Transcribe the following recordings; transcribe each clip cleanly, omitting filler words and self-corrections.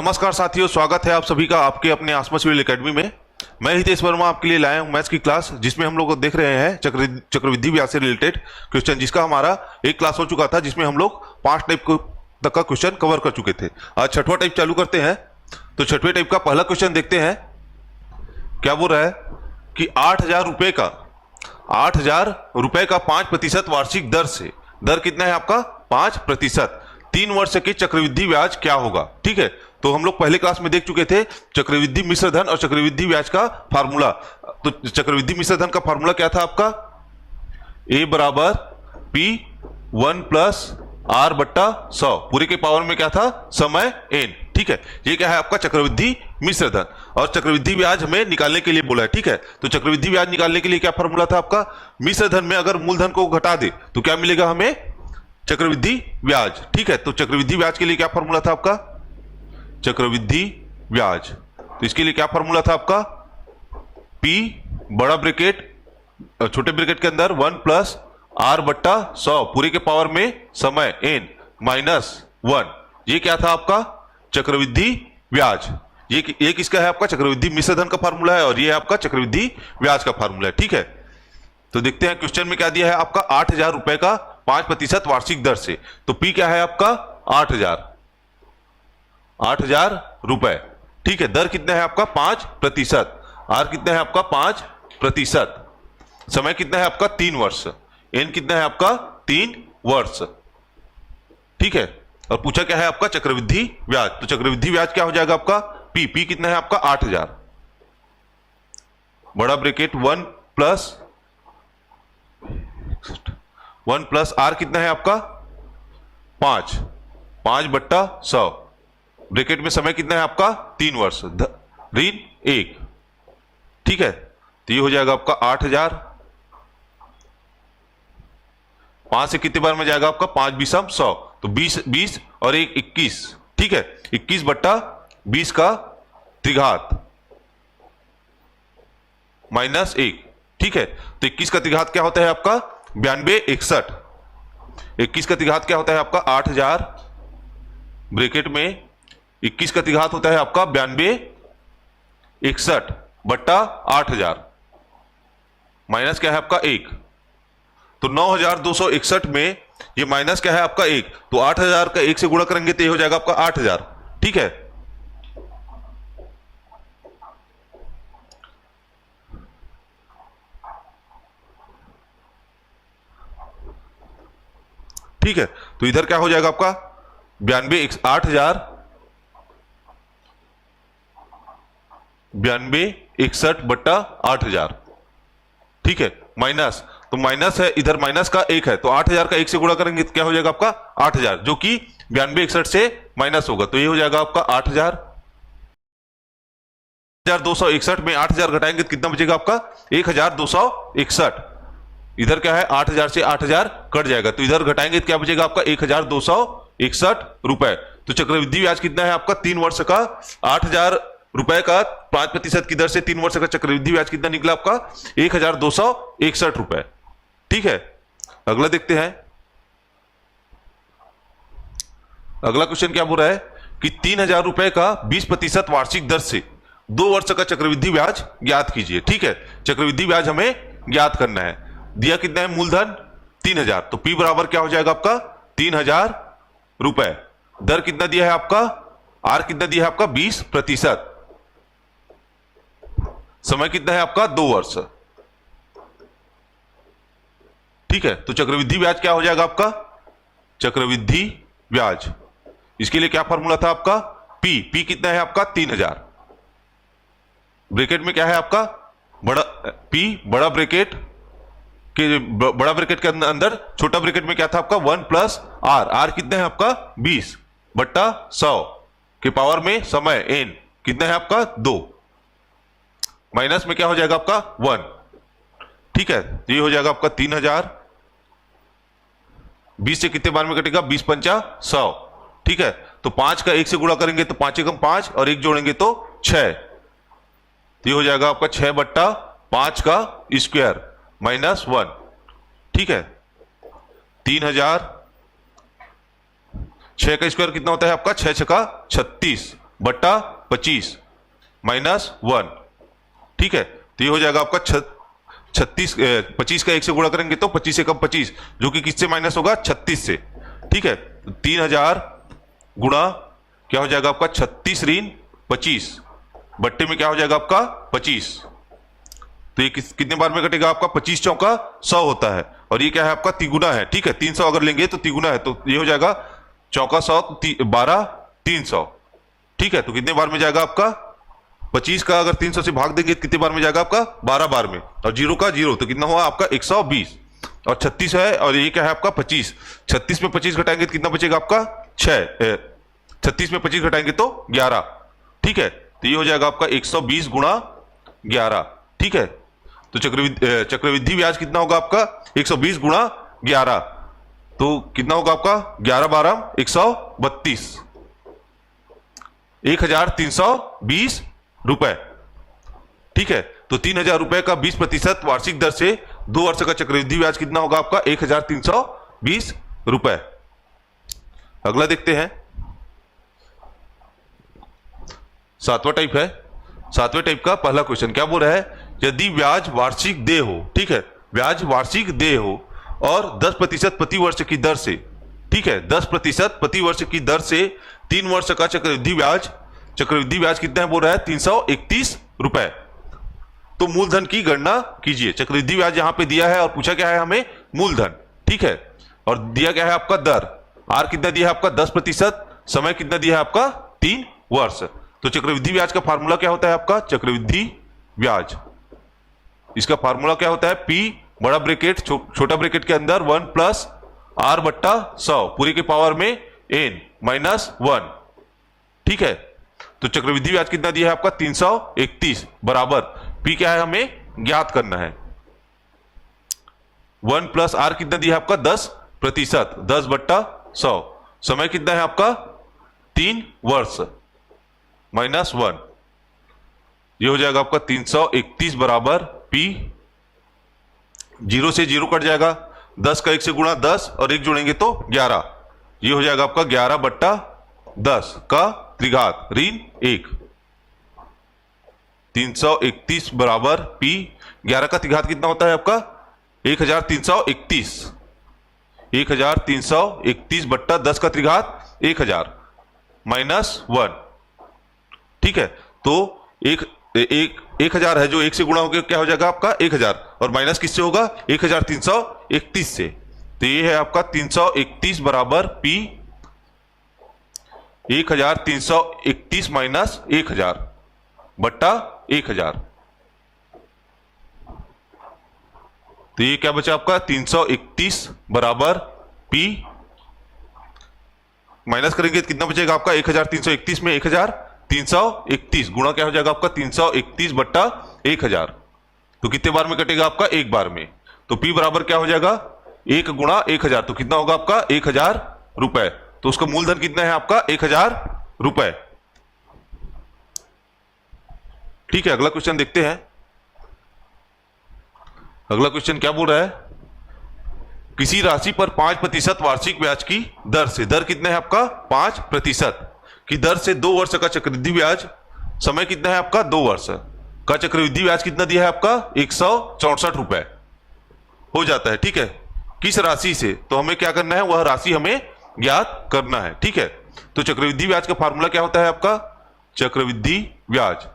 नमस्कार साथियों, स्वागत है आप सभी का आपके अपने आसमा सिविल एकेडमी में। मैं हितेश वर्मा आपके लिए लाया हूं मैथ्स की क्लास, जिसमें हम लोग देख रहे हैं चक्रवृद्धि ब्याज से रिलेटेड क्वेश्चन, जिसका हमारा एक क्लास हो चुका था, जिसमें हम लोग 5 टाइप तक का क्वेश्चन कवर कर चुके थे। आज छठवां टाइप चालू करते हैं। तो छठवें टाइप का पहला क्वेश्चन देखते हैं। क्या बोल रहा है कि 8,000 रुपए का 5% वार्षिक दर से, दर कितना है आपका 5%, 3 वर्ष के चक्रवृद्धि ब्याज क्या होगा। ठीक है, तो हम लोग पहले क्लास में देख चुके थे चक्रवृद्धि मिश्र धन और चक्रवृद्धि ब्याज का फार्मूला। तो चक्रवृद्धि मिश्र धन का फार्मूला क्या था आपका, A बराबर P1 प्लस R बट्टा 100, पूरे के पावर में क्या था समय n। ठीक है, ये क्या है आपका चक्रवृद्धि मिश्र धन, और चक्रवृद्धि ब्याज हमें निकालने के लिए बोला है। ठीक है, तो चक्रवृद्धि ब्याज निकालने के लिए क्या फार्मूला था आपका, मिश्र धन में अगर मूलधन को घटा दे तो क्या मिलेगा हमें, चक्रवृद्धि ब्याज। ठीक है, तो चक्रवृद्धि ब्याज के लिए क्या फार्मूला था आपका, चक्रवृद्धि ब्याज। तो इसके लिए क्या फार्मूला था आपका, P बड़ा ब्रैकेट छोटे ब्रैकेट के अंदर 1 प्लस R बट्टा 100, पूरे के पावर में समय n माइनस 1। ये क्या था आपका चक्रवृद्धि ब्याज। ये किसका है आपका, चक्रवृद्धि मिश्र धन का फार्मूला है, और ये आपका चक्रवृद्धि ब्याज का फार्मूला है। ठीक है, तो देखते हैं क्वेश्चन में क्या दिया है आपका, 8,000 रुपए का 5% वार्षिक दर से। तो P क्या है आपका 8,000 रुपए। ठीक है, दर कितना है आपका 5%, R कितना है आपका 5%, समय कितना है आपका 3 वर्ष, n कितना है आपका 3 वर्ष। ठीक है, और पूछा क्या है आपका चक्रवृद्धि ब्याज। तो चक्रवृद्धि ब्याज क्या हो जाएगा आपका, P कितना है आपका 8,000, बड़ा ब्रैकेट 1 प्लस R कितना है आपका 5 बट्टा 100, ब्रैकेट में समय कितना है आपका 3 वर्ष, ऋण 1। ठीक है, तो ये हो जाएगा आपका 8,000, 5 से कितने बार में जाएगा आपका 5 बीसम 100, तो 20 और 1 21। ठीक है, 21 बट्टा 20 का त्रिघात माइनस 1। ठीक है, तो 21 का त्रिघात क्या होता है आपका 92 61। 21 का त्रिघात क्या होता है आपका 8,000, ब्रैकेट में 21 का त्रिघात होता है आपका 92 61 बट्टा 8,000 माइनस क्या है आपका 1। तो 9,261 में ये माइनस क्या है आपका 1, तो 8,000 का 1 से गुणा करेंगे तो ये हो जाएगा आपका 8,000। ठीक है, ठीक है, तो इधर क्या हो जाएगा आपका 8,000 61 बट्टा 8,000। ठीक है, माइनस, तो माइनस है इधर, माइनस का 1 है, तो 8,000 का 1 से गुणा करेंगे तो क्या हो जाएगा आपका 8,000, जो कि 92 61 से माइनस होगा, तो ये हो जाएगा आपका 8,261 में 8,000 घटाएंगे तो कितना बचेगा आपका 1,261। इधर क्या है 8,000 से 8,000 कट जाएगा, तो इधर घटाएंगे तो क्या बचेगा आपका 1,261 रुपए। तो चक्रवृद्धि ब्याज कितना है आपका 3 वर्ष का, 8,000 रुपए का 5% की दर से 3 वर्ष का चक्रवृद्धि ब्याज कितना निकला आपका 1,261 रुपए। ठीक है, अगला देखते हैं। अगला क्वेश्चन क्या बोल रहा है कि 3,000 रुपए का 20% वार्षिक दर से 2 वर्ष का चक्रवृद्धि ब्याज ज्ञात कीजिए। ठीक है, चक्रवृद्धि ब्याज हमें ज्ञात करना है। दिया कितना है मूलधन 3,000, तो P बराबर क्या हो जाएगा आपका 3,000 रुपए। दर कितना दिया है आपका, R कितना दिया है आपका 20%, समय कितना है आपका 2 वर्ष। ठीक है, तो चक्रवृद्धि ब्याज क्या हो जाएगा आपका, चक्रवृद्धि ब्याज। इसके लिए क्या फॉर्मूला था आपका, P कितना है आपका 3,000, ब्रैकेट में क्या है आपका बड़ा P बड़ा ब्रैकेट के अंदर छोटा ब्रैकेट में क्या था आपका 1 प्लस R कितना है आपका 20 बट्टा 100 के पावर में समय n कितना है आपका 2, माइनस में क्या हो जाएगा आपका 1। ठीक है, तो ये हो जाएगा आपका 3,000, 20 से कितने बार में कटेगा 20 पंचा 100। ठीक है, तो 5 का 1 से गुणा करेंगे तो 5 एकम 5 और 1 जोड़ेंगे तो 6, तो ये हो जाएगा आपका 6 बट्टा 5 का स्क्वायर माइनस 1। ठीक है, 3,000, 6 का स्क्वायर कितना होता है आपका 6 छका 36, बट्टा 25 माइनस 1। ठीक है, तो ये हो जाएगा आपका 36। 25 का 1 से गुणा करेंगे तो 25 से कम 25, जो कि किससे माइनस होगा, 36 से। ठीक है, तो 3000 गुणा क्या हो जाएगा आपका 36 ऋण 25 बट्टे में क्या हो जाएगा आपका 25। तो ये कितने बार में कटेगा आपका, 25 चौका 100 होता है, और ये क्या है आपका तिगुना है। ठीक है, 300 अगर लेंगे तो तिगुना है, तो ये हो जाएगा चौका 100 12 300। ठीक है, तो कितने बार में जाएगा आपका, 25 का अगर 300 से भाग देंगे तो कितने बार में जाएगा आपका, 12 बार में, और 0 का 0, तो कितना हुआ आपका 120, और 36 है, और ये क्या है आपका 25। 36 में 25 घटाएंगे तो कितना बचेगा आपका 6। 36 में 25 घटाएंगे तो 11। ठीक है, तो ये हो जाएगा आपका 120 गुणा 11। ठीक है, तो चक्रवृद्धि ब्याज कितना होगा आपका 120 गुणा 11, तो कितना होगा आपका 11 12 132, 1320 रुपए। ठीक है, तो 3000 रुपए का 20% वार्षिक दर से 2 वर्ष का चक्रवृद्धि ब्याज कितना होगा आपका 1320 रुपए। अगला देखते हैं, सातवां टाइप है। सातवें टाइप का पहला क्वेश्चन क्या बोल रहा है, यदि ब्याज वार्षिक देय हो, ठीक है, ब्याज वार्षिक देय हो और 10% प्रति वर्ष की दर से, ठीक है, 10% प्रति वर्ष की दर से 3 वर्ष का चक्रवृद्धि ब्याज कितना है बोल रहा है 331 रुपए। तो मूलधन की गणना कीजिए। चक्रवृद्धि ब्याज यहां पे दिया है और पूछा क्या है हमें, मूलधन। ठीक है, और दिया क्या है आपका दर, आर कितना दिया है आपका 10%, समय कितना दिया है आपका 3 वर्ष। तो चक्रवृद्धि ब्याज का फार्मूला क्या होता है आपका, चक्रवृद्धि ब्याज, इसका फार्मूला क्या होता है, पी बड़ा ब्रैकेट छोटा ब्रैकेट के अंदर 1 प्लस आर बट्टा 100 पूरे के पावर में एन माइनस 1। ठीक है, तो चक्रवृद्धि ब्याज कितना दिया है आपका 331 बराबर पी क्या है हमें ज्ञात करना है, 1 प्लस आर कितना दिया है आपका 10%, 10 बट्टा 100, समय कितना है आपका 3 वर्ष माइनस 1, ये हो जाएगा आपका 331 बराबर पी, 0 से 0 कट जाएगा, 10 का 1 से गुणा 10 और 1 जोड़ेंगे तो 11, ये हो जाएगा आपका 11 बट्टा 10 का त्रिघात ऋण 1। 331 बराबर पी, 11 का त्रिघात कितना होता है आपका 1331, 1331 बट्टा 10 का त्रिघात 1000 माइनस 1। ठीक है, तो 1000 है जो 1 से गुणा होकर क्या हो जाएगा आपका 1000, और माइनस किससे होगा 1331 से, तो ये है आपका 331 बराबर पी 1331 माइनस 1000 बट्टा 1000। तो ये क्या बचा आपका 331 बराबर पी, माइनस करेंगे तो कितना बचेगा आपका 1331 में 1331 गुणा क्या हो जाएगा आपका 331 बट्टा 1000, तो कितने बार में कटेगा आपका एक बार में, तो P बराबर क्या हो जाएगा 1 गुणा 1000, तो कितना होगा आपका 1000 रुपए। तो उसका मूलधन कितना है आपका 1000 रुपए। ठीक है, अगला क्वेश्चन देखते हैं। अगला क्वेश्चन क्या बोल रहा है, किसी राशि पर 5% वार्षिक ब्याज की दर से, दर कितना है आपका 5% की दर से 2 वर्ष का चक्रवृद्धि ब्याज, समय कितना है आपका 2 वर्ष का चक्रवृद्धि ब्याज कितना दिया है आपका 164 रुपए हो जाता है। ठीक है, किस राशि से, तो हमें क्या करना है, वह राशि हमें ज्ञात करना है। ठीक है, तो चक्रवृद्धि ब्याज का फार्मूला क्या होता है आपका, चक्रवृद्धि ब्याज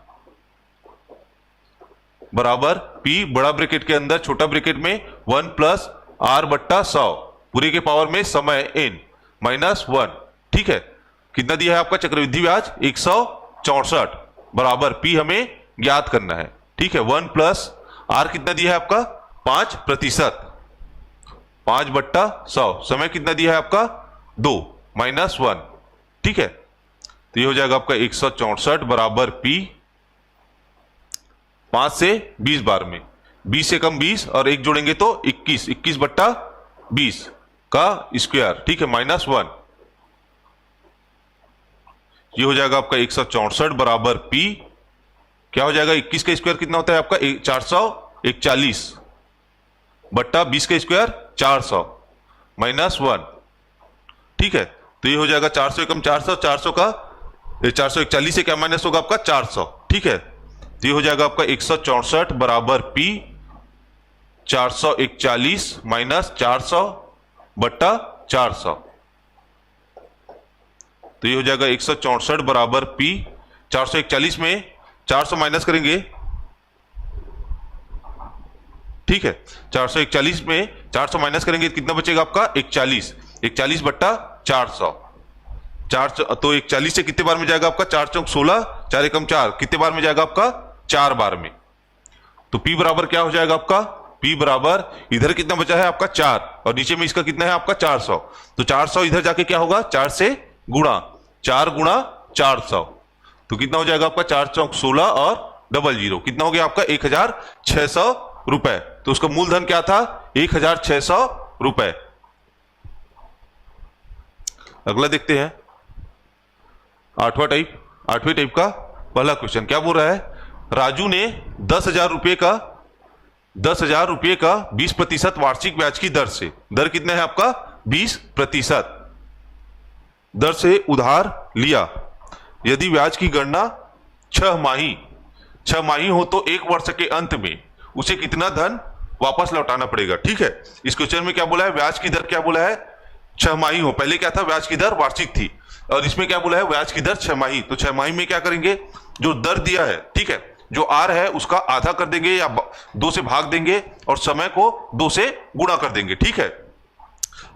बराबर पी बड़ा ब्रैकेट के अंदर छोटा ब्रैकेट में 1 प्लस आर बट्टा 100 पूरे के पावर में समय एन माइनस 1। ठीक है, कितना दिया है आपका चक्रवृद्धि ब्याज 164 बराबर पी हमें ज्ञात करना है। ठीक है, 1 प्लस आर कितना दिया है आपका 5%, 5 बट्टा 100, समय कितना दिया है आपका 2 माइनस 1। ठीक है, तो ये हो जाएगा आपका 164 बराबर पी 5 से 20 बार में, 20 से कम 20 और 1 जोड़ेंगे तो 21, 21 बट्टा 20 का स्क्वायर। ठीक है, माइनस 1, ये हो जाएगा आपका 164 बराबर पी क्या हो जाएगा 21 का स्क्वायर कितना होता है आपका 441 बट्टा 20 का स्क्वायर 400 माइनस 1। ठीक है, तो ये हो जाएगा 400 कम 400, 400 का ये 441 से क्या माइनस होगा आपका 400, ठीक है। तो ये हो जाएगा आपका 164 बराबर P 441 माइनस 400 बट्टा 400। तो ये हो जाएगा 164 बराबर P 441 में 400 माइनस करेंगे, ठीक है। 441 में 400 माइनस करेंगे कितना बचेगा आपका 41, 41 बट्टा 400। तो 41 से कितने बार में जाएगा आपका 4 चौक 16, 4 एकम 4, कितने बार में जाएगा आपका 4 बार में। तो P बराबर क्या हो जाएगा आपका, P बराबर इधर कितना बचा है आपका 4 और नीचे में इसका कितना है आपका 400। तो 400 इधर जाके क्या होगा 4 से गुणा, 4 गुणा 400, तो कितना हो जाएगा आपका 4 चौक 16 और डबल जीरो, कितना हो गया आपका 1600 रुपए। तो उसका मूलधन क्या था 1600 रुपए। अगला देखते हैं आठवें टाइप का पहला क्वेश्चन क्या बोल रहा है, राजू ने 10,000 रुपए का 20% वार्षिक ब्याज की दर से, दर कितना है आपका 20% दर से उधार लिया। यदि ब्याज की गणना 6 माही हो तो 1 वर्ष के अंत में उसे कितना धन वापस लौटाना पड़ेगा, ठीक है। इस क्वेश्चन में क्या बोला है, ब्याज की दर क्या बोला है 6 माही हो, पहले क्या था ब्याज की दर वार्षिक थी और इसमें क्या बोला है ब्याज की दर 6 माही। तो 6 माही में क्या करेंगे, जो दर दिया है, ठीक है, जो आर है उसका आधा कर देंगे या 2 से भाग देंगे और समय को 2 से गुणा कर देंगे, ठीक है।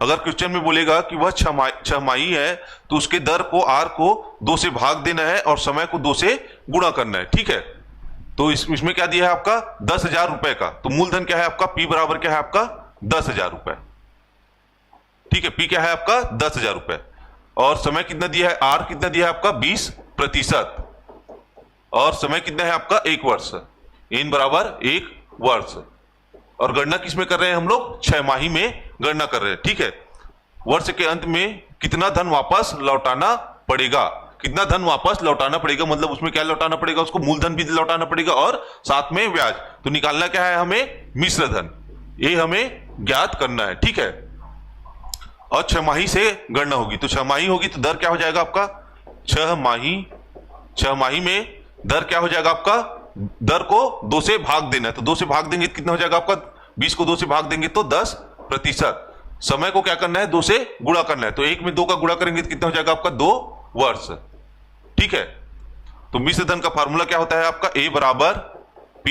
अगर क्वेश्चन में बोलेगा कि वह 6 माही है तो उसके दर को आर को 2 से भाग देना है और समय को 2 से गुणा करना है, ठीक है। तो इसमें क्या दिया है आपका 10,000 रुपए का, तो मूलधन क्या है आपका P बराबर क्या है आपका 10,000 रुपए, ठीक है। P क्या है आपका 10,000 रुपए और समय कितना दिया है, R कितना दिया है आपका 20% और समय कितना है आपका 1 वर्ष, N बराबर 1 वर्ष। और गणना किसमें कर रहे हैं हम लोग 6 माही में गणना कर रहे हैं, ठीक है। वर्ष के अंत में कितना धन वापस लौटाना पड़ेगा, कितना धन वापस लौटाना पड़ेगा, मतलब उसमें क्या लौटाना पड़ेगा, उसको मूलधन भी लौटाना पड़ेगा और साथ में ब्याज। तो निकालना क्या है हमें मिश्र धन, ये हमें ज्ञात करना है, ठीक है। और 6 माही से गणना होगी, तो 6 माही होगी तो दर क्या हो जाएगा आपका 6 माही में दर क्या हो जाएगा आपका, दर को 2 से भाग देना है, तो 2 से भाग देंगे तो कितना हो जाएगा आपका 20 को 2 से भाग देंगे तो 10%। समय को क्या करना है 2 से गुणा करना है, तो 1 में 2 का गुणा करेंगे तो कितना हो जाएगा आपका 2 वर्ष, ठीक है। तो मिश्र धन का फार्मूला क्या होता है आपका A बराबर P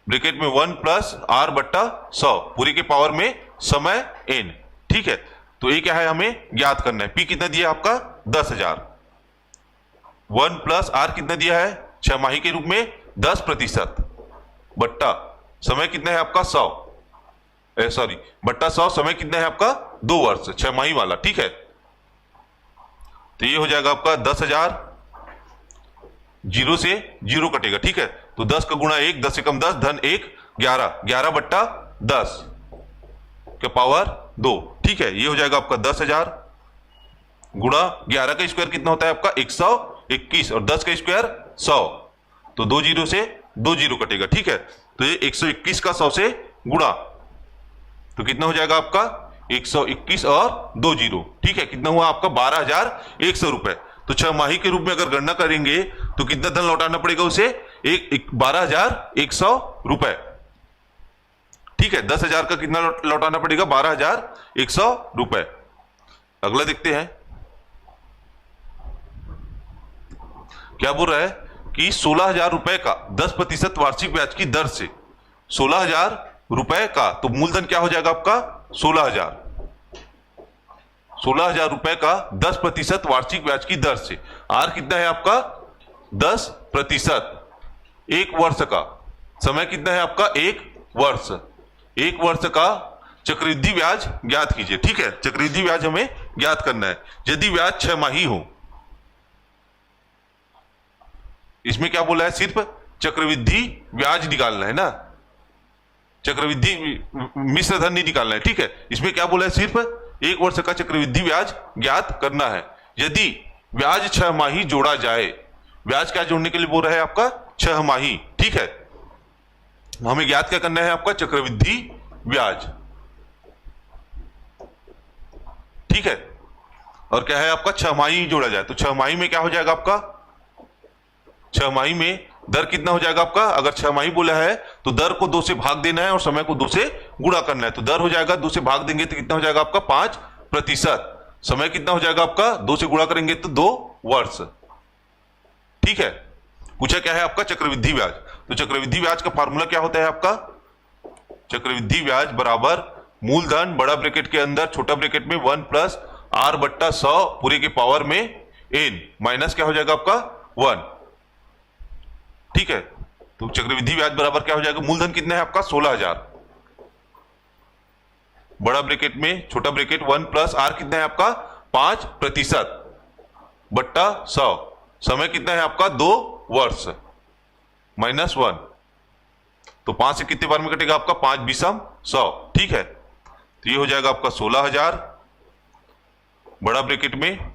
ब्रैकेट में 1 प्लस R बट्टा 100 पूरे के पावर में समय N, ठीक है। तो ये क्या है हमें ज्ञात करना है, P कितना दिया आपका 10,000, 1 प्लस R कितना दिया है 6 माही के रूप में 10% बट्टा समय कितना है आपका 100, बट्टा 100, समय कितना है आपका 2 वर्ष 6 माही वाला, ठीक है। तो ये हो जाएगा आपका 10,000, 0 से 0 कटेगा, ठीक है। तो 10 का गुणा 1, 10 से कम 10, धन 1, 11 बट्टा 10 के पावर 2, ठीक है। ये हो जाएगा आपका 10,000 गुणा 11 का स्क्वायर कितना होता है आपका 121 और 10 का स्क्वायर 100, तो 2 जीरो से 2 जीरो कटेगा, ठीक है। तो ये 121 का 100 से गुणा तो कितना हो जाएगा आपका 121 और 2 जीरो, ठीक है। कितना हुआ आपका 12,100 रुपए। तो 6 माही के रूप में अगर गणना करेंगे तो कितना धन लौटाना पड़ेगा उसे 12,100 रुपए, ठीक है। 10,000 का कितना लौटाना पड़ेगा 12,100 रुपए। अगला देखते हैं क्या बोल रहा है कि 16,000 रुपए का 10% वार्षिक ब्याज की दर से 16,000 रुपए का, तो मूलधन क्या हो जाएगा आपका 16,000 रुपए का 10% वार्षिक ब्याज की दर से, आर कितना है आपका 10%, 1 वर्ष का, समय कितना है आपका 1 वर्ष, 1 वर्ष का चक्रवृद्धि ब्याज ज्ञात कीजिए, ठीक है। चक्रवृद्धि ब्याज हमें ज्ञात करना है। यदि ब्याज 6 माही हो, इसमें क्या बोला है सिर्फ चक्रवृद्धि ब्याज निकालना है ना, चक्रवृद्धि मिश्र धन नहीं निकालना है, ठीक है। इसमें क्या बोला है सिर्फ 1 वर्ष का चक्रवृद्धि ब्याज ज्ञात करना है। यदि ब्याज 6 माही जोड़ा जाए, ब्याज क्या जोड़ने के लिए बोल रहा है आपका 6 माही, ठीक है। हमें ज्ञात क्या करना है आपका चक्रवृद्धि ब्याज, ठीक है। और क्या है आपका छमाही जोड़ा जाए, तो छमाही में क्या हो जाएगा आपका, छमाही में दर कितना हो जाएगा आपका, अगर छमाही बोला है तो दर को 2 से भाग देना है और समय को 2 से गुणा करना है, तो दर हो जाएगा 2 से भाग देंगे तो कितना हो जाएगा आपका 5%। समय कितना हो जाएगा आपका, 2 से गुणा करेंगे तो 2 वर्ष। ठीक है, पूछा क्या है आपका चक्रवृद्धि ब्याज, तो चक्रवृद्धि ब्याज का फॉर्मूला क्या होता है आपका, चक्रवृद्धि ब्याज बराबर मूलधन बड़ा ब्रैकेट के अंदर छोटा ब्रैकेट में 1 प्लस r बट्टा 100 पूरे के पावर में n माइनस क्या हो जाएगा आपका 1। ठीक है, तो चक्रवृद्धि ब्याज बराबर क्या हो जाएगा, मूलधन कितना है आपका 16,000, बड़ा ब्रैकेट में छोटा ब्रैकेट 1 प्लस r कितना है आपका 5% बट्टा 100, समय कितना है आपका 2 वर्ष माइनस 1, तो 5 से कितने बार में कटेगा आपका 5 बीसम 100। ठीक है, तो ये हो जाएगा आपका 16,000, बड़ा ब्रैकेट में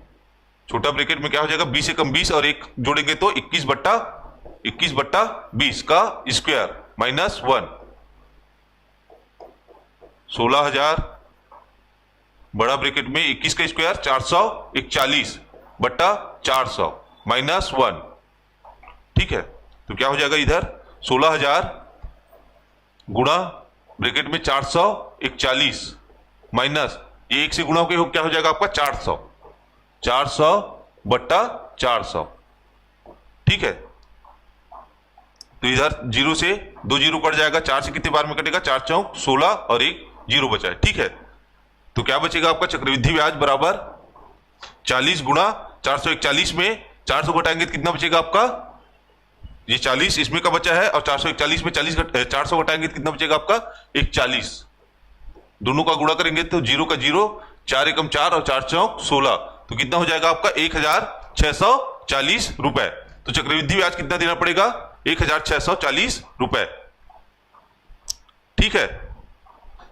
छोटा ब्रैकेट में क्या हो जाएगा 20 से कम 20 और 1 जोड़ेंगे तो 21 बट्टा 20 का स्क्वायर माइनस 1, 16,000 बड़ा ब्रैकेट में 21 का स्क्वायर 441 बट्टा 400 माइनस 1। ठीक है, तो क्या हो जाएगा इधर 16,000 गुणा ब्रैकेट में 441 माइनस ये 1 से गुणा होकर क्या हो जाएगा आपका 400 बट्टा 400। ठीक है, तो इधर 0 से 2 जीरो कट जाएगा, 4 से कितने बार में कटेगा 4 चौक 16 और 1 जीरो बचा है। ठीक है, तो क्या बचेगा आपका चक्रवृद्धि ब्याज बराबर 40 गुणा 441 में 400 घटाएंगे तो कितना बचेगा आपका, ये 40 इसमें का बचा है और 441 में 400 घटाएंगे तो कितना बचेगा आपका 41, दोनों का गुणा करेंगे तो 0 का 0, 4 एकम 4 और 4 चौक 16, तो कितना हो जाएगा आपका 1,640 रुपए। तो चक्रवृद्धि ब्याज कितना देना पड़ेगा 1,640 रुपए। ठीक है,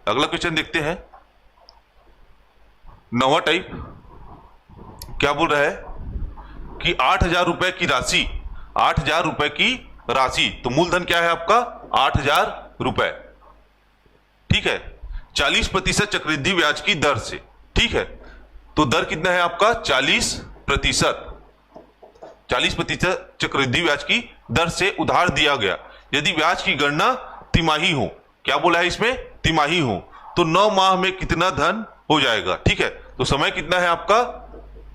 अगला क्वेश्चन देखते हैं, 9वां टाइप क्या बोल रहा है कि 8,000 रुपए की राशि, 8,000 रुपए की राशि, तो मूलधन क्या है आपका 8,000 रुपए। ठीक है, 40% चक्रवृद्धि ब्याज की दर से। ठीक है, तो दर कितना है आपका 40%, 40% चक्रवृद्धि ब्याज की दर से उधार दिया गया यदि ब्याज की गणना तिमाही हो, क्या बोला है इसमें तिमाही हो, तो 9 माह में कितना धन हो जाएगा। ठीक है, तो समय कितना है आपका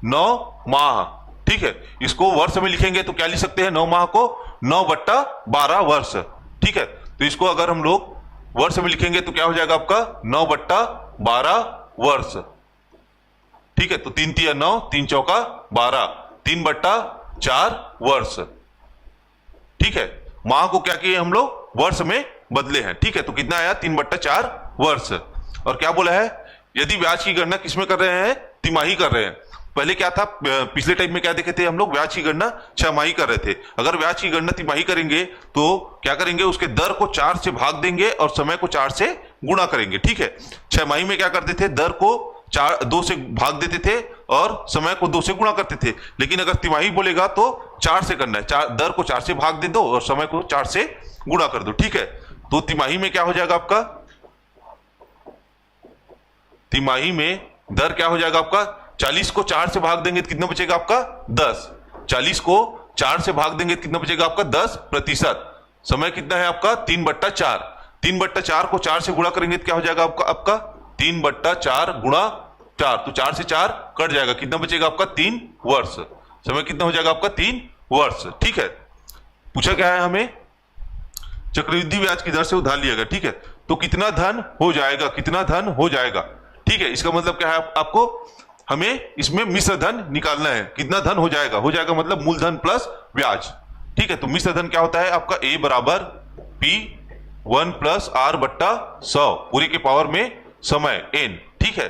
9 माह। ठीक है, इसको वर्ष में लिखेंगे तो क्या लिख सकते हैं 9 माह को 9/12 वर्ष। ठीक है, तो इसको अगर हम लोग वर्ष में लिखेंगे तो क्या हो जाएगा आपका 9/12 वर्ष। ठीक है, तो 3 तिया 9, 3 चौका 12, 3/4 वर्ष। ठीक है, माह को क्या किए हम लोग वर्ष में बदले हैं। ठीक है, तो कितना आया 3/4 वर्ष। और क्या बोला है यदि ब्याज की गणना किसमें कर रहे हैं तिमाही कर रहे हैं। पहले क्या था पिछले टाइम में क्या देखे थे हम लोग ब्याज की गणना छमाही कर रहे थे, अगर ब्याज की गणना तिमाही करेंगे तो क्या करेंगे उसके दर को 4 से भाग देंगे और समय को 4 से गुणा करेंगे। ठीक है, छमाही में क्या करते थे दर को 2 से भाग देते थे और समय को 2 से गुणा करते थे, लेकिन अगर तिमाही बोलेगा तो 4 से करना है, दर को 4 से भाग दे दो और समय को 4 से गुणा कर दो। ठीक है, तो तिमाही में क्या हो जाएगा आपका, तिमाही में दर क्या हो जाएगा आपका 40 को 4 से भाग देंगे तो कितना बचेगा आपका 10, 40 को 4 से भाग देंगे तो कितना बचेगा आपका 10%, समय कितना है आपका 3/4, 3/4 को 4 से गुणा करेंगे तो क्या हो जाएगा आपका 3/4 गुणा 4, तो 4 से 4 कट जाएगा, कितना बचेगा आपका 3 वर्ष, समय कितना हो जाएगा आपका 3 वर्ष। ठीक है, पूछा क्या है हमें चक्रवृद्धि ब्याज की दर से उधार लिया गया। ठीक है, तो कितना धन हो जाएगा, कितना धन हो जाएगा। ठीक है, इसका मतलब क्या है आपको हमें इसमें मिश्र धन निकालना है, कितना धन हो जाएगा, हो जाएगा मतलब मूलधन प्लस ब्याज। ठीक है, तो मिश्र धन क्या होता है आपका A बराबर P1 प्लस R/100 पूरे के पावर में समय N। ठीक है,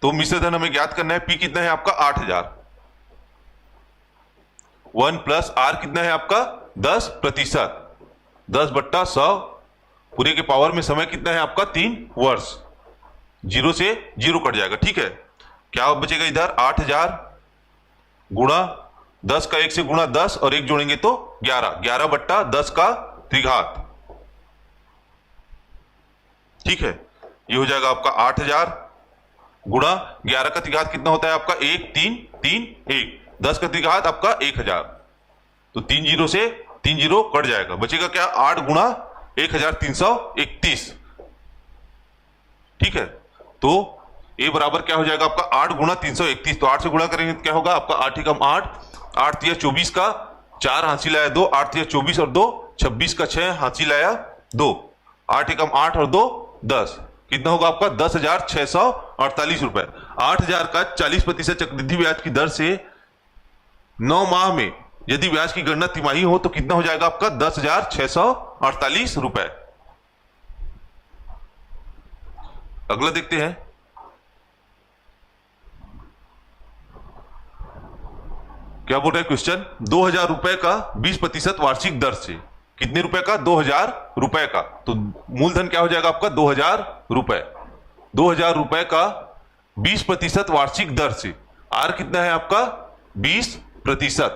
तो मिश्र धन हमें ज्ञात करना है, P कितना है आपका 8,000, 1 प्लस R कितना है आपका 10%, 10/100 पूरे के पावर में समय कितना है आपका 3 वर्ष, 0 से 0 कट जाएगा। ठीक है, क्या बचेगा इधर 8,000 गुणा 10 का 1 से गुणा 10 और 1 जोड़ेंगे तो 11, 11/10 का त्रिघात। ठीक है, ये हो जाएगा आपका 8,000 गुणा 11 का घात कितना होता है आपका 1 3 3 1, 10 का घात आपका 1000, तो 3 जीरो से 3 जीरो कट जाएगा, बचेगा क्या 8 गुणा 1331। ठीक है, तो ए बराबर क्या हो जाएगा आपका 8 गुणा 331, तो 8 से गुणा करेंगे तो क्या होगा आपका 8 एकम 8, 8 तिया 24 का 4 हासिल आया 2, 8 तिया 24 और 2 26 का 6 हासिल आया 2, 8 एकम 8 और 2 10, कितना होगा आपका 10,648 रुपए। 8,000 का 40% चक्रवृद्धि ब्याज की दर से 9 माह में यदि ब्याज की गणना तिमाही हो तो कितना हो जाएगा आपका 10,648 रुपए। अगला देखते हैं, क्या बोल रहा है क्वेश्चन, 2,000 रुपए का 20% वार्षिक दर से, कितने रुपए का 2,000 रुपए का, तो मूलधन क्या हो जाएगा आपका 2,000 रुपए। 2,000 रुपए का 20% वार्षिक दर से, आर कितना है आपका 20%,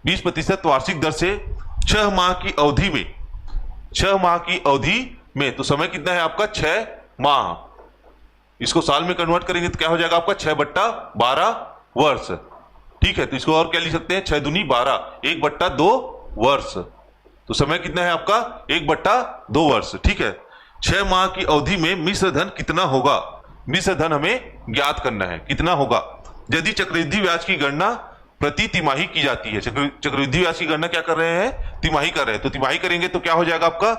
20% वार्षिक दर से 6 माह की अवधि में, 6 माह की अवधि में, तो समय कितना है आपका 6 माह, इसको साल में कन्वर्ट करेंगे तो क्या हो जाएगा आपका 6/12 वर्ष। ठीक है, तो इसको और क्या लिख सकते हैं 6 दूनी 12, 1/2 वर्ष, तो समय कितना है आपका 1/2 वर्ष। ठीक है, 6 माह की अवधि में मिश्र धन कितना होगा, मिश्र धन हमें ज्ञात करना है कितना होगा। यदि चक्रवृद्धि ब्याज की गणना प्रति तिमाही की जाती है, चक्रवृद्धि ब्याज की गणना क्या कर रहे हैं तिमाही कर रहे हैं, तो तिमाही करेंगे तो क्या हो जाएगा आपका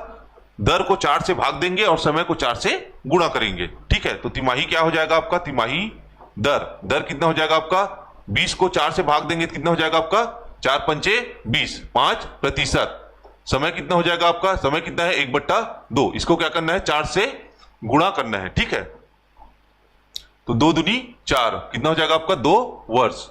दर को 4 से भाग देंगे और समय को 4 से गुणा करेंगे। ठीक है, तो तिमाही क्या हो जाएगा आपका तिमाही दर, दर कितना हो जाएगा आपका 20 को 4 से भाग देंगे तो कितना हो जाएगा आपका 4 पंचे 20, 5%, समय कितना हो जाएगा आपका, समय कितना है 1/2, इसको क्या करना है 4 से गुणा करना है। ठीक है, तो 2 दूनी 4, कितना हो जाएगा आपका 2 वर्ष।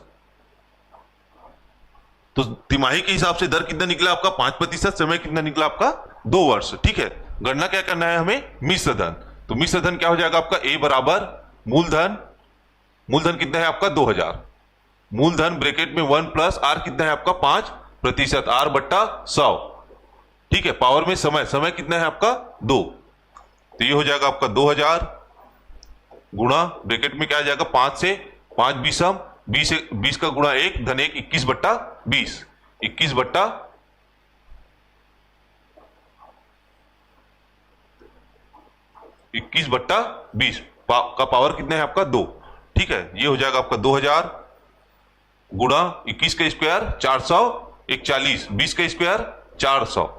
तो तिमाही के हिसाब से दर कितना निकला आपका 5%, समय कितना निकला आपका 2 वर्ष। ठीक है, गणना क्या करना है हमें मिश्र धन, तो मिश्र धन क्या हो जाएगा आपका ए बराबर मूलधन, मूलधन कितना है आपका 2,000, मूलधन ब्रैकेट में 1 प्लस आर कितना है आपका 5%, R/100। ठीक है, पावर में समय, समय कितना है आपका 2, तो ये हो जाएगा आपका 2,000 गुणा ब्रैकेट में क्या आ जाएगा 5 से 5 बीसम, 20 का गुणा 1 धन 1 21/20, 21/20 का पावर कितना है आपका 2। ठीक है, ये हो जाएगा आपका 2,000 गुणा 21 का स्क्वायर 441, 20 का स्क्वायर 400,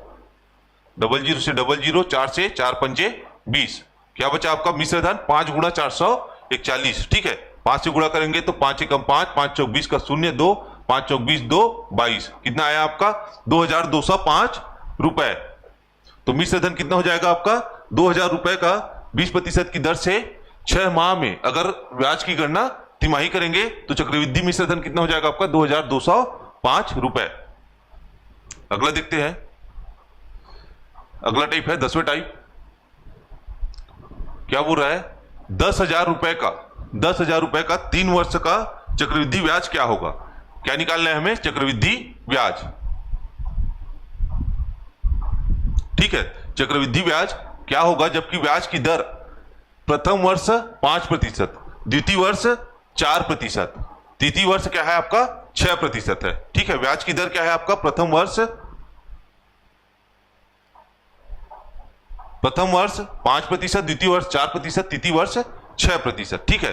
00 से 00, 4 से 4 पंजे 20, क्या बचा आपका मिश्र धन 5 गुणा 441। ठीक है, 5 से गुणा करेंगे तो 5 एकम 5, 5 चौक 20 का 0 2, 5 चौक 20 2 22, कितना आया आपका 2,205 रुपए। तो मिश्र धन कितना हो जाएगा आपका 2,000 रुपए का 20% की दर से 6 माह में अगर ब्याज की गणना तिमाही करेंगे तो चक्रवृद्धि मिश्र धन कितना हो जाएगा आपका 2,205 रुपए। अगला देखते हैं, अगला टाइप है 10वें टाइप, क्या बोल रहा है 10,000 रुपए का, 10,000 रुपए का 3 वर्ष का चक्रवृद्धि ब्याज क्या होगा, क्या निकालना है हमें चक्रवृद्धि ब्याज। ठीक है, चक्रवृद्धि ब्याज क्या होगा जबकि ब्याज की दर प्रथम वर्ष 5%, द्वितीय वर्ष 4%, तृतीय वर्ष क्या है आपका 6% है। ठीक है, ब्याज की दर क्या है आपका प्रथम वर्ष 5%, द्वितीय वर्ष 4%, तृतीय वर्ष 6%। ठीक है,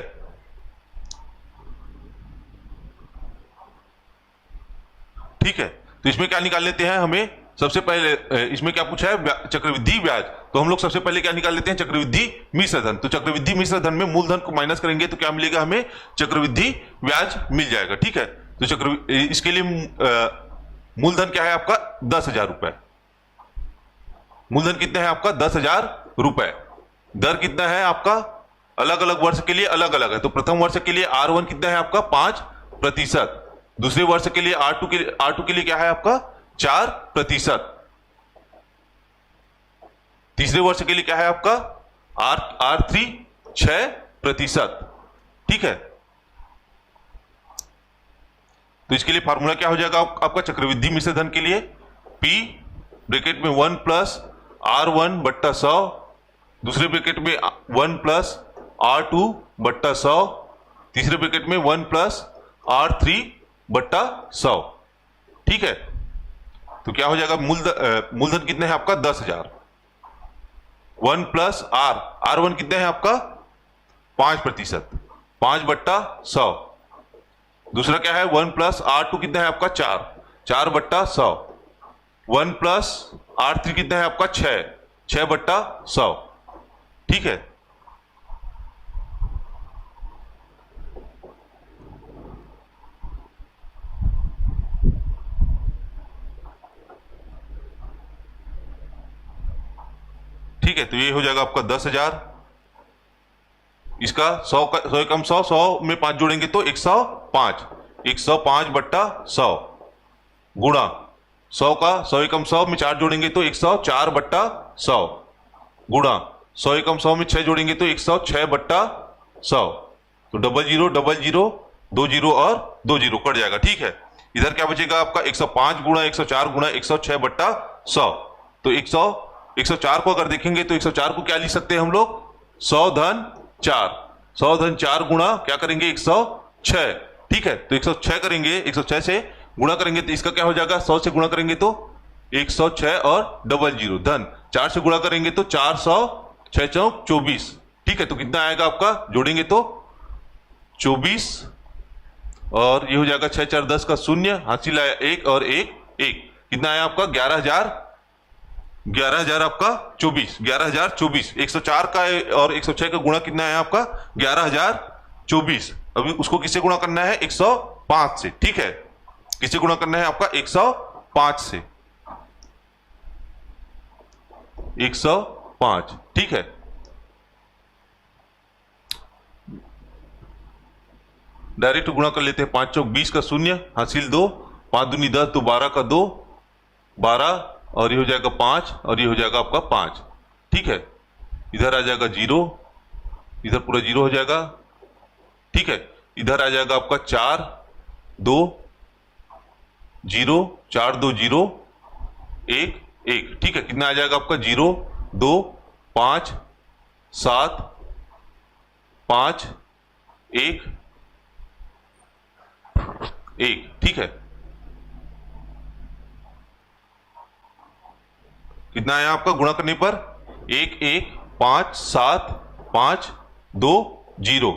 ठीक है, तो इसमें क्या निकाल लेते हैं हमें, सबसे पहले इसमें क्या पूछा है चक्रवृद्धि ब्याज, तो हम लोग सबसे पहले क्या निकाल लेते हैं चक्रवृद्धि मिश्र धन। तो चक्रवृद्धि मिश्र धन में मूलधन को माइनस करेंगे तो क्या मिलेगा हमें चक्रवृद्धि ब्याज मिल जाएगा। ठीक है, तो इसके लिए मूलधन क्या है आपका 10,000 रुपए, मूलधन कितना है आपका 10,000 रुपए, दर कितना है आपका अलग अलग वर्ष के लिए अलग अलग है। तो प्रथम वर्ष के लिए R1 कितना है आपका 5%, दूसरे वर्ष के लिए R2 के लिए क्या है आपका 4%, तीसरे वर्ष के लिए क्या है आपका R3 6%। ठीक है, तो इसके लिए फार्मूला क्या हो जाएगा आपका चक्रवृद्धि मिश्र धन के लिए P ब्रैकेट में 1 प्लस R1/100, दूसरे ब्रैकेट में 1 प्लस R2 बट्टा 100, तीसरे ब्रैकेट में 1 प्लस R3 बट्टा 100। ठीक है, तो क्या हो जाएगा, मूलधन कितने है आपका 10,000। 1 प्लस R1 कितने है आपका 5%, 5 बट्टा 100। दूसरा क्या है 1 प्लस R2 कितना है आपका 4, 4 बट्टा 100। 1 प्लस R3 कितना है आपका 6, 6 बट्टा 100। ठीक है, ठीक है, तो ये हो जाएगा आपका 10,000। इसका 100 का 100 कम 100, 100 में 5 जोड़ेंगे तो 105, 105 बट्टा 100 गुणा 100 का 100 कम 100 में 4 जोड़ेंगे तो 104 बट्टा 100 गुणा 100 कम 100 में 6 जोड़ेंगे तो 106 बट्टा 100। तो 00 00 2 जीरो और 2 जीरो कट जाएगा। ठीक है, इधर क्या बचेगा आपका 105 गुणा 104 गुणा 106 बट्टा 100। तो 104 को अगर देखेंगे तो 104 को क्या लिख सकते हैं हम लोग 100 धन 4, 100 धन 4 गुणा क्या करेंगे 106। ठीक है, तो 106 करेंगे, 106 से गुणा करेंगे तो इसका क्या हो जाएगा 100 से गुणा करेंगे तो 106 और 00 धन 4 से गुणा करेंगे तो 400, 6 चौक 24। ठीक है, तो कितना आएगा आपका, जोड़ेंगे तो 24 और ये हो जाएगा 6 4 10 का 0, हासिल आया 1 और 1 1, कितना आया आपका 11,000, 11,000 आपका 24, 11,024। 104 का और 106 का गुणा कितना है आपका 11,024। अभी उसको किससे गुणा करना है 105 से। ठीक है, किससे गुणा करना है आपका 105 से, 105। ठीक है, डायरेक्ट गुणा कर लेते हैं, 5 चौक 20 का 0, हासिल 2, 5 दूनी 10, तो 12 का 2 12 और ये हो जाएगा 5 और ये हो जाएगा आपका 5। ठीक है, इधर आ जाएगा 0, इधर पूरा 0 हो जाएगा। ठीक है, इधर आ जाएगा आपका 4 2 0, 4 2 0 1 1। ठीक है, कितना आ जाएगा आपका 0 2 5 7 5 1 1। ठीक है, कितना आया आपका गुणा करने पर 1 1 5 7 5 2 0।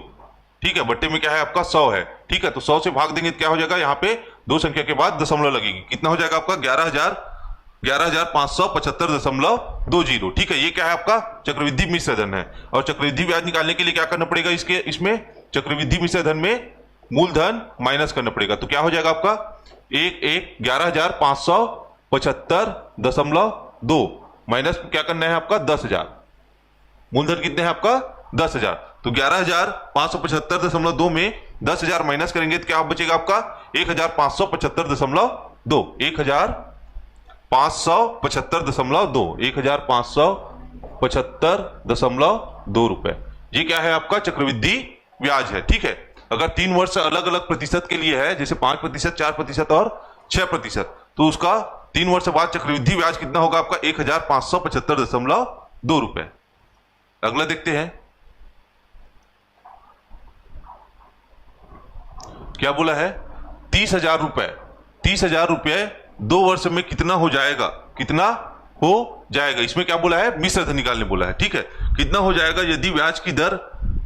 ठीक है, बट्टे में क्या है आपका 100 है। ठीक है, तो 100 से भाग देंगे तो क्या हो जाएगा, यहाँ पे दो संख्या के बाद दशमलव लगेगी, कितना हो जाएगा आपका 11,575.20। ठीक है, ये क्या है आपका चक्रवृद्धि मिश्र धन है। और चक्रवृद्धि ब्याज निकालने के लिए क्या करना पड़ेगा, इसमें चक्रवृद्धि मिश्र धन में मूलधन माइनस करना पड़ेगा। तो क्या हो जाएगा आपका 11,575.2 माइनस क्या करना है आपका 10,000। मूलधन कितने हैं आपका 10,000, तो 11,575.2 में 10,000 माइनस करेंगे तो क्या बचेगा आपका 1,575.2, 1,575.2, 1,575.2 रुपए। ये क्या है आपका चक्रवृद्धि ब्याज है। ठीक है, अगर 3 वर्ष अलग अलग प्रतिशत के लिए है, जैसे 5%, 4% और 6%, तो उसका 3 वर्ष बाद चक्रवृद्धि ब्याज कितना होगा आपका 1,575.2 रुपए। अगला देखते हैं क्या बोला है 30,000 रुपए। 30,000 रुपए 2 वर्ष में कितना हो जाएगा, कितना हो जाएगा, इसमें क्या बोला है मिश्र धन निकालने बोला है। ठीक है, कितना हो जाएगा यदि ब्याज की दर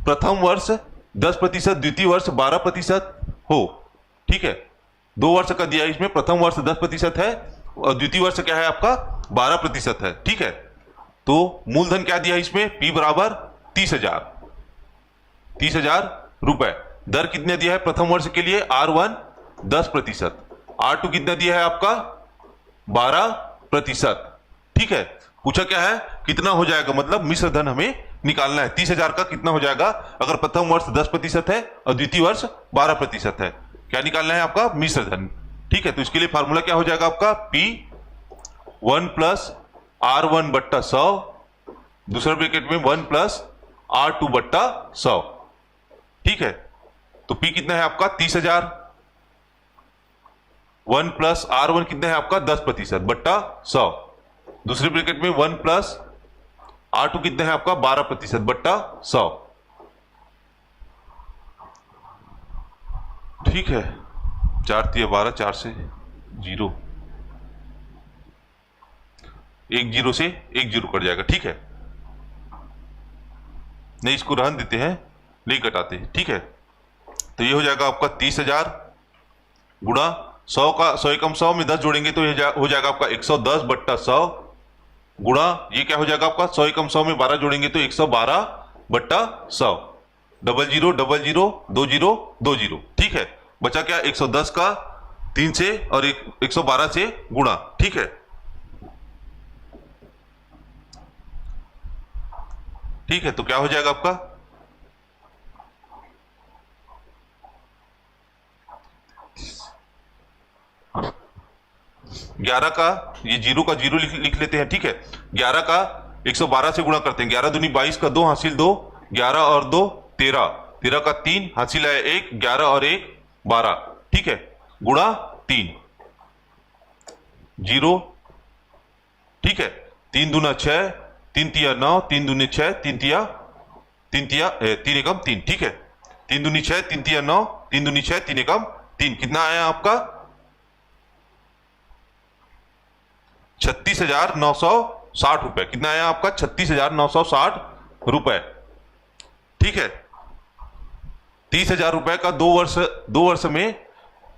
प्रथम वर्ष 10%, द्वितीय वर्ष 12% हो। ठीक है, 2 वर्ष का दिया, इसमें प्रथम वर्ष 10% है और द्वितीय वर्ष क्या है आपका 12% है। ठीक है, तो मूलधन क्या दिया इसमें P बराबर 30,000 रुपए। दर कितने दिया है प्रथम वर्ष के लिए R1 10%, R2 कितना दिया है आपका 12%। ठीक है, पूछा क्या है कितना हो जाएगा, मतलब मिश्र धन हमें निकालना है। 30,000 का कितना हो जाएगा, अगर प्रथम वर्ष 10% है और द्वितीय वर्ष 12% है, क्या निकालना है आपका मिश्र धन। ठीक है, तो इसके लिए फार्मूला क्या हो जाएगा आपका P1 प्लस R1 बट्टा 100, दूसरे ब्रैकेट में 1 प्लस R2 बट्टा 100। ठीक है, तो P कितना है आपका 30,000, 1 प्लस R1 कितना है आपका 10% बट्टा 100, दूसरे ब्रैकेट में 1 प्लस R2 कितना है आपका 12% बट्टा 100। ठीक है, 4 तिया 12, 4 से 0, 1 0 से 1 0 कट जाएगा। ठीक है, नहीं इसको रहन देते हैं, नहीं कटाते। ठीक है, तो ये हो जाएगा आपका 30,000 गुणा 100 का 100 एकम 100 में 10 जोड़ेंगे तो ये हो जाएगा आपका 110 बट्टा 100 गुणा ये क्या हो जाएगा आपका 100 एकम 100 में 12 जोड़ेंगे तो 112 बट्टा 100, 00 00 20 20। ठीक है, बचा क्या 110 का 3 से और 112 से गुणा। ठीक है, ठीक है, तो क्या हो जाएगा आपका 11 का ये 0 का 0 लिख लेते हैं। ठीक है, 11 का 112 से गुणा करते हैं, 11 दूनी 22 का 2 हासिल 2, 11 और 2 13, 13 का 3 हासिल है 1, 11 और 1 12। ठीक है, गुणा 3 0। ठीक है, 3 दूना 6, 3 तिया 9, 3 दूनी 6, 3 एकम 3। ठीक है, 3 दूनी 6, 3 तिया 9, 3 दूनी 6, 3 एकम 3। कितना आया आपका 36,960 रुपए। कितना आया आपका 36,960 रुपए। ठीक है, 30,000 रुपए का 2 वर्ष में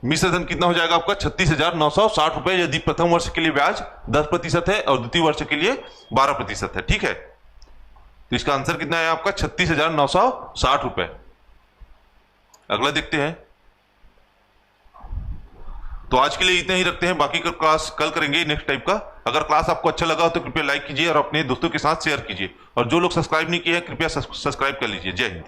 मिश्र धन कितना हो जाएगा आपका 36,960 रुपए, यदि प्रथम वर्ष के लिए ब्याज 10% है और द्वितीय वर्ष के लिए 12% है। ठीक है, तो इसका आंसर कितना है आपका 36,960 रुपए। अगला देखते हैं। तो आज के लिए इतना ही रखते हैं, बाकी का क्लास कल करेंगे नेक्स्ट टाइप का। अगर क्लास आपको अच्छा लगा तो कृपया लाइक कीजिए और अपने दोस्तों के साथ शेयर कीजिए, और जो लोग सब्सक्राइब नहीं किए हैं कृपया सब्सक्राइब कर लीजिए। जय हिंद।